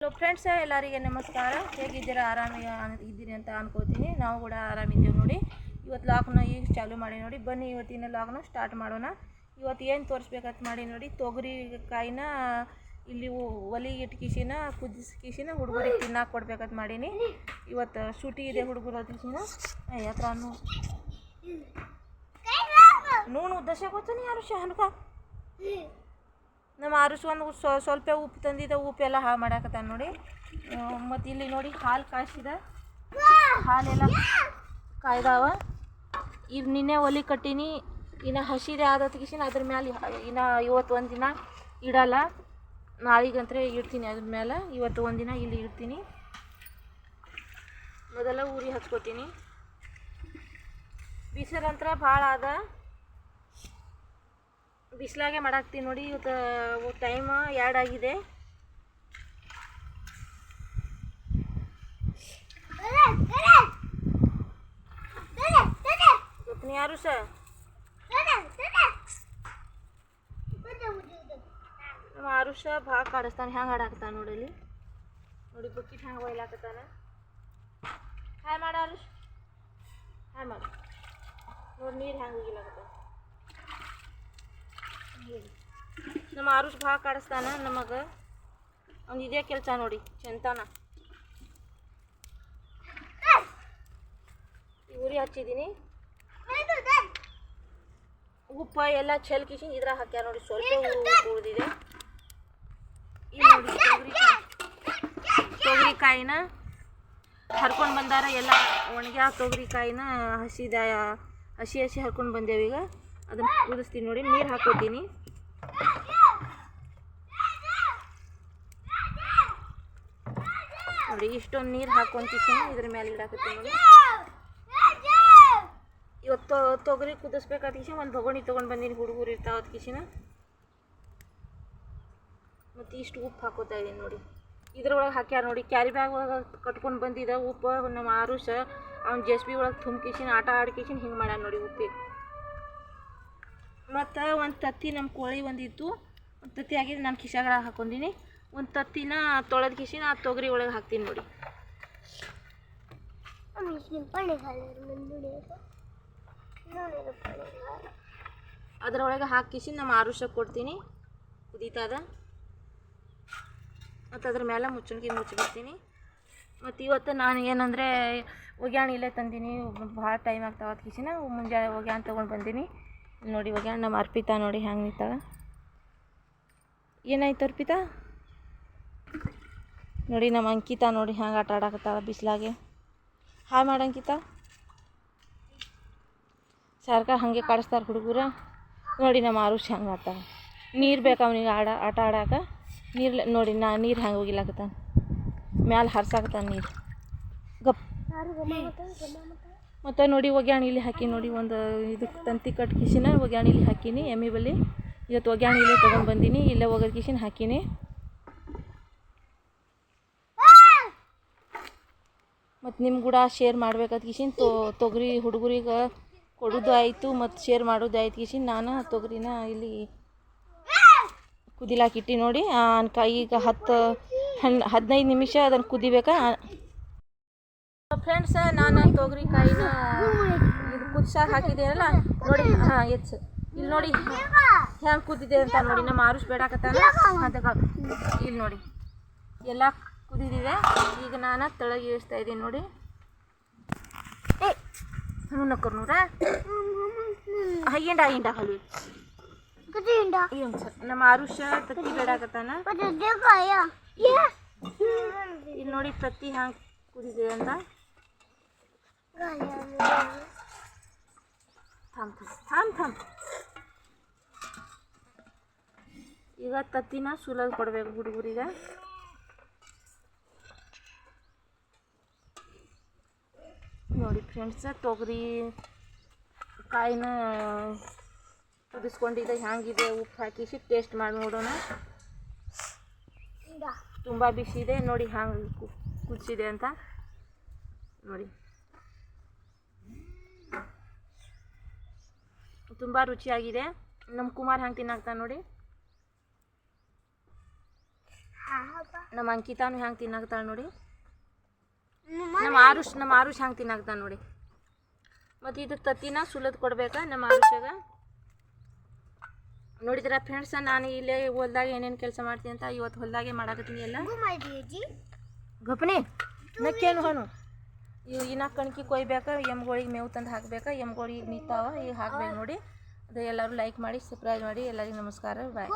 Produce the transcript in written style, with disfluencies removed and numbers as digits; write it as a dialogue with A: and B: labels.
A: Hello friends, ಎಲ್ಲರಿಗೆ ನಮಸ್ಕಾರ. ಹೇಗಿದ್ದೀರಾ? ಇದ್ದೀರಿ ಅಂತ ಅನ್ಕೋತೀನಿ. ನಾವು ಕೂಡ ಆರಾಮಿದ್ದೀವಿ ನೋಡಿ. ಇವತ್ತು ಲಾಗ್ನ ಈಗ ಚಾಲೂ ಮಾಡಿ ನೋಡಿ. ಬನ್ನಿ ಇವತ್ತಿನ ಲಾಗ್ನ ಸ್ಟಾರ್ಟ್ ಮಾಡೋಣ. ಇವತ್ತು ಏನು ತೋರಿಸ್ಬೇಕಂತ ಮಾಡಿ ನೋಡಿ, ತೊಗರಿ ಕಾಯಿನ ಇಲ್ಲಿ ಒಲಿಗೆ ಇಟ್ಕಿಸಿನ ಕುದಿಸಿಕಿಸಿನ ಹುಡುಗರಿಗೆ ತಿನ್ನಕ್ಕೆ ಕೊಡ್ಬೇಕಂತ ಮಾಡೀನಿ. ಇವತ್ತು ಶೂಟಿ ಇದೆ ಹುಡುಗರು ಅದಕ್ಕಿನ ಹತ್ರ ನೂನು ಉದ್ದೇಶ ಗೊತ್ತಾನೆ ಯಾರು ಶಹನ್ಕ ನಮ್ಮ ಆರುಷ್ ಒಂದು ಸ್ವಲ್ಪ ಉಪ್ಪು ತಂದಿದ್ದ, ಉಪ್ಪೆಲ್ಲ ಹಾಳು ಮಾಡಾಕತ್ತಾನ ನೋಡಿ. ಮತ್ತು ಇಲ್ಲಿ ನೋಡಿ ಹಾಲು ಕಾಯಿಸಿದ, ಹಾಲೆಲ್ಲ ಕಾಯ್ದಾವ. ಈಗ ನಿನ್ನೆ ಒಲಿ ಕಟ್ಟೀನಿ. ಇನ್ನು ಹಸಿದೆ ಆದತ್ಕಿಸಿನ ಅದ್ರ ಮೇಲೆ ಇನ್ನು ಇವತ್ತು ಒಂದು ದಿನ ಇಡಲ್ಲ, ನಾಳೆಗಂತೂ ಇಡ್ತೀನಿ ಅದ್ರ ಮೇಲೆ. ಇವತ್ತು ಒಂದಿನ ಇಲ್ಲಿ ಇಡ್ತೀನಿ. ಮೊದಲ ಊರಿ ಹಚ್ಕೋತೀನಿ. ಬಿಸಿಲಂತ್ರ ಭಾಳ ಅದ, ಬಿಸಿಲಾಗೆ ಮಾಡಾಕ್ತೀನಿ ನೋಡಿ. ಇವತ್ತು ಟೈಮ್ 2 ಆಗಿದೆ. ಯಾರು ಸರ್ ನಮ್ಮ ಆರುಷ ಭಾಳ ಕಾಡಿಸ್ತಾನೆ. ಹೆಂಗೆ ಆಡಾಕ್ತಾನೆ ನೋಡಲಿ. ನೋಡಿ ಬಕೆಟ್ ಹೆಂಗೆ ಒಯ್ಲಾಕತ್ತಾನ. ಹಾಯ್ ಮಾಡ ಆರುಷ್, ಹಾಯ್ ಮಾಡ. ನೋಡಿ ನೀರು ಹೆಂಗೆ ಹೋಗಿಲಾಕತ್ತಾನ. ನಮ್ಮ ಆರುಷ್ ಭಾಳ ಕಾಡಿಸ್ತಾನ ನಮಗೆ. ಅವ್ನು ಇದೇ ಕೆಲಸ ನೋಡಿ, ಚೆಂತಾನ. ಉರಿ ಹಚ್ಚಿದ್ದೀನಿ. ಉಪ್ಪ ಎಲ್ಲ ಚೆಲ್ಕಿಸಿ ಇದ್ರಾಗ ಹಾಕ್ಯಾರ ನೋಡಿ. ಸ್ವಲ್ಪ ಉಪ್ಪು ಉಳಿದಿದೆ. ಈಗ ನೋಡಿ ತೊಗರಿಕಾಯಿನ ಹರ್ಕೊಂಡು ಬಂದಾರ. ಎಲ್ಲ ಒಣಗ್ಯಾ ತೊಗರಿಕಾಯಿನ ಹಸಿ ಹರ್ಕೊಂಡು ಬಂದೇವು. ಈಗ ಅದನ್ನು ಕುದಿಸ್ತೀನಿ ನೋಡಿ. ನೀರು ಹಾಕೋತೀನಿ. ನೋಡಿ ಇಷ್ಟೊಂದು ನೀರು ಹಾಕೊಂತೀನಿ. ಇದ್ರ ಮೇಲೆ ಇಡಾಕತ್ತೀನಿ ನೋಡಿ. ಇವತ್ತು ತೊಗರಿ ಕುದಿಸ್ಬೇಕಾದ ಕಿಶನ್ ಒಂದು ಬಗೋಣಿ ತೊಗೊಂಡು ಬಂದೀನಿ. ಹುಡುಗರು ಇರ್ತಾವ ಅದ್ ಕಿಶಿನ. ಮತ್ತು ಇಷ್ಟು ಉಪ್ಪು ಹಾಕೋತಾ ಇದ್ದೀನಿ ನೋಡಿ. ಇದ್ರೊಳಗೆ ಹಾಕ್ಯಾರ ನೋಡಿ. ಕ್ಯಾರಿ ಬ್ಯಾಗ್ ಒಳಗೆ ಕಟ್ಕೊಂಡು ಬಂದಿದ್ದ ಉಪ್ಪು. ನಮ್ಮ ಆರುಷ ಅವ್ನ JCB ಒಳಗೆ ತುಂಬಿಕಿಸಿನ ಆಟ ಆಡ್ಕಿಸಿನ ಹಿಂಗೆ ಮಾಡ್ಯಾನ ನೋಡಿ ಉಪ್ಪಿಗೆ. ಮತ್ತು ಒಂದು ತತ್ತಿ ನಮ್ಮ ಕೋಳಿ ಒಂದಿತ್ತು, ಒಂದು ತತ್ತಿ ಆಗಿದ್ದು ನಾನು ಕಿಶಾಗ ಹಾಕ್ಕೊಂಡೀನಿ. ಒಂದು ತತ್ತಿನ ತೊಳೆದ ಕಿಶಿನ ಆ ತೊಗರಿ ಒಳಗೆ ಹಾಕ್ತೀನಿ ನೋಡಿ. ಅದರೊಳಗೆ ಹಾಕಿಸಿ ನಮ್ಮ ಆರುಷಕ್ಕೆ ಕೊಡ್ತೀನಿ. ಕುದೀತದ. ಮತ್ತು ಅದ್ರ ಮೇಲೆ ಮುಚ್ಚಿಬಿಡ್ತೀನಿ. ಮತ್ತು ಇವತ್ತು ನಾನು ಏನಂದರೆ ಒಗ್ಯಾಣ ಇಲ್ಲೇ ತಂದೀನಿ. ಭಾಳ ಟೈಮ್ ಆಗ್ತಾವ ಅದ್ ಕಿಸಿನ ಮುಂಜಾನೆ ಒಗ್ಯಾಣ ತೊಗೊಂಡು ಬಂದೀನಿ. ನೋಡಿ ಒಗ್ಯಾಣ ನಮ್ಮ ಅರ್ಪಿತಾ ನೋಡಿ ಹೆಂಗೆ ನಿಂತಾಳ. ಏನಾಯ್ತು ಅರ್ಪಿತಾ? ನೋಡಿ ನಮ್ಮ ಅಂಕಿತಾ ನೋಡಿ ಹೆಂಗೆ ಆಟ ಆಡಾಕತ್ತಾಳ ಬಿಸಿಲಾಗೆ. ಹಾಯ್ ಮಾಡು ಅಂಕಿತಾ. ಸರ್ಕಾರ ಹಾಗೆ ಕಾಡಿಸ್ತಾರೆ ಹುಡುಗರ. ನೋಡಿ ನಮ್ಮ ಆರುಷ್ ಹೆಂಗೆ ಆಡ್ತಾಳ. ನೀರು ಬೇಕು ಅವನಿಗೆ ಆಟ ಆಡಾಕ. ನೀರು ನೋಡಿ ನೀರು ಹೆಂಗೆ ಹೋಗಿಲಾಕತ್ತಾನ. ಮ್ಯಾಲೆ ಹರ್ಸಾಕತ್ತಾನ ನೀರು. ಗಪ್. ಮತ್ತು ನೋಡಿ ಒಗ್ಯಾಣ ಇಲ್ಲಿ ಹಾಕಿ ನೋಡಿ. ಒಂದು ಇದು ತಂತಿ ಕಟ್ ಕಿಸಿನ ಒಗ್ಯಾಣ ಇಲ್ಲಿ ಹಾಕೀನಿ ಎಮ್ಮಿ ಬಲ್ಲಿ. ಇವತ್ತು ಒಗ್ಯಾಣ ಇಲ್ಲೇ ತೊಗೊಂಡು ಬಂದೀನಿ. ಇಲ್ಲೇ ಒಗದ್ ಕಿಸಿನ ಹಾಕೀನಿ. ಮತ್ತು ನಿಮ್ಮ ಕೂಡ ಶೇರ್ ಮಾಡ್ಬೇಕಂತ ಕಿಸಿನ ತೊಗರಿ ಹುಡುಗರಿಗೆ ಕೊಡೋದು ಆಯಿತು, ಮತ್ತು ಶೇರ್ ಮಾಡೋದು ಆಯ್ತು ಕಿಸಿನ ನಾನು ತೊಗರಿನ ಇಲ್ಲಿ ಕುದಿಲಾಕಿಟ್ಟು ನೋಡಿ. ಈಗ 15 ನಿಮಿಷ ಅದನ್ನು ಕುದಿಬೇಕಾ. ಫ್ರೆಂಡ್ಸ್, ನಾನು ತೊಗರಿಕಾಯಿನ ಇದು ಕುದಿಸಾಗ ಹಾಕಿದ್ದೀನಲ್ಲ ನೋಡಿ. ಎಚ್ಚ ಇಲ್ಲಿ ನೋಡಿ ಹೆಂಗೆ ಕುದಿದೆ ಅಂತ ನೋಡಿ. ನಮ್ಮ ಆರುಷ್ ಬೇಡಾಕತ್ತಾನ ಅಂತ ಇಲ್ಲಿ ನೋಡಿ ಎಲ್ಲ ಕುದಿದಿದೆ. ಈಗ ನಾನು ತೆಳಗೆ ಇಳಿಸ್ತಾ ಇದ್ದೀನಿ ನೋಡಿ. ನಕ್ಕರ್ ನೂರ ಹಿಂಡ ಹಲ್ವಿ ನಮ್ಮ ಆರುಷ ತತ್ತಿ ಬೇಡಾಕತ್ತಾನ. ಇಲ್ಲಿ ನೋಡಿ ತತ್ತಿ ಹ್ಯಾಂಗೆ ಕುದಿದೆ ಅಂತ. ಥಮ್ ಈಗ ತತ್ತಿನ ಸುಲದ್ ಕೊಡ್ಬೇಕು ಹುಡುಗರಿಗೆ. ನೋಡಿ ಫ್ರೆಂಡ್ಸ್, ತೊಗರಿ ಕಾಯಿನ ಕುದಿಸ್ಕೊಂಡಿದ್ದೆ ಹ್ಯಾಂಗಿದೆ. ಉಪ್ಪು ಹಾಕಿಸಿ ಟೇಸ್ಟ್ ಮಾಡಿ ನೋಡೋಣ. ತುಂಬ ಬಿಸಿ ಇದೆ ನೋಡಿ ಹ್ಯಾಂಗೆ ಕುದಿಸಿದೆ ಅಂತ ನೋಡಿ. ತುಂಬ ರುಚಿಯಾಗಿದೆ. ನಮ್ಮ ಕುಮಾರ್ ಹ್ಯಾಂಗೆ ತಿನ್ನಾಕ್ತಾನೆ ನೋಡಿ. ನಮ್ಮ ಅಂಕಿತಾನು ಹ್ಯಾಂಗೆ ತಿನ್ನಾಗ್ತಾಳೆ ನೋಡಿ. ನಮ್ಮ ಆರುಷ್ ಹ್ಯಾಂಗೆ ತಿನ್ನಾಗ್ತಾನೆ ನೋಡಿ. ಮತ್ತು ಇದಕ್ಕೆ ತತ್ತಿನ ಸುಲದ್ ಕೊಡ್ಬೇಕಾ ನಮ್ಮ ಆರುಷಾಗ. ನೋಡಿದ್ರ ಫ್ರೆಂಡ್ಸ, ನಾನು ಇಲ್ಲೇ ಹೊಲ್ದಾಗ ಏನೇನು ಕೆಲಸ ಮಾಡ್ತೀನಿ ಅಂತ ಇವತ್ತು ಹೊಲ್ದಾಗೆ ಮಾಡಾಕತ್ತೀನಿ ಎಲ್ಲ. ಗಪ್ನಿ ನಕ್ಕೇನು ಹಣ್ಣು ಇವು ಇನ್ನ ಕಣ್ಕಿ ಕೊಯ್ಬೇಕಾ, ಎಮ್ಗಳಿಗೆ ಮೇವು ತಂದು ಹಾಕ್ಬೇಕಾ, ಎಮ್ಗಳಿಗೆ ನಿಂತಾವ ಈಗ ಹಾಕ್ಬೇಕು ನೋಡಿ. ಅದು ಎಲ್ಲರೂ ಲೈಕ್ ಮಾಡಿ, ಸಬ್ಸ್ಕ್ರೈಬ್ ಮಾಡಿ. ಎಲ್ಲರಿಗೂ ನಮಸ್ಕಾರ, ಬಾಯ್.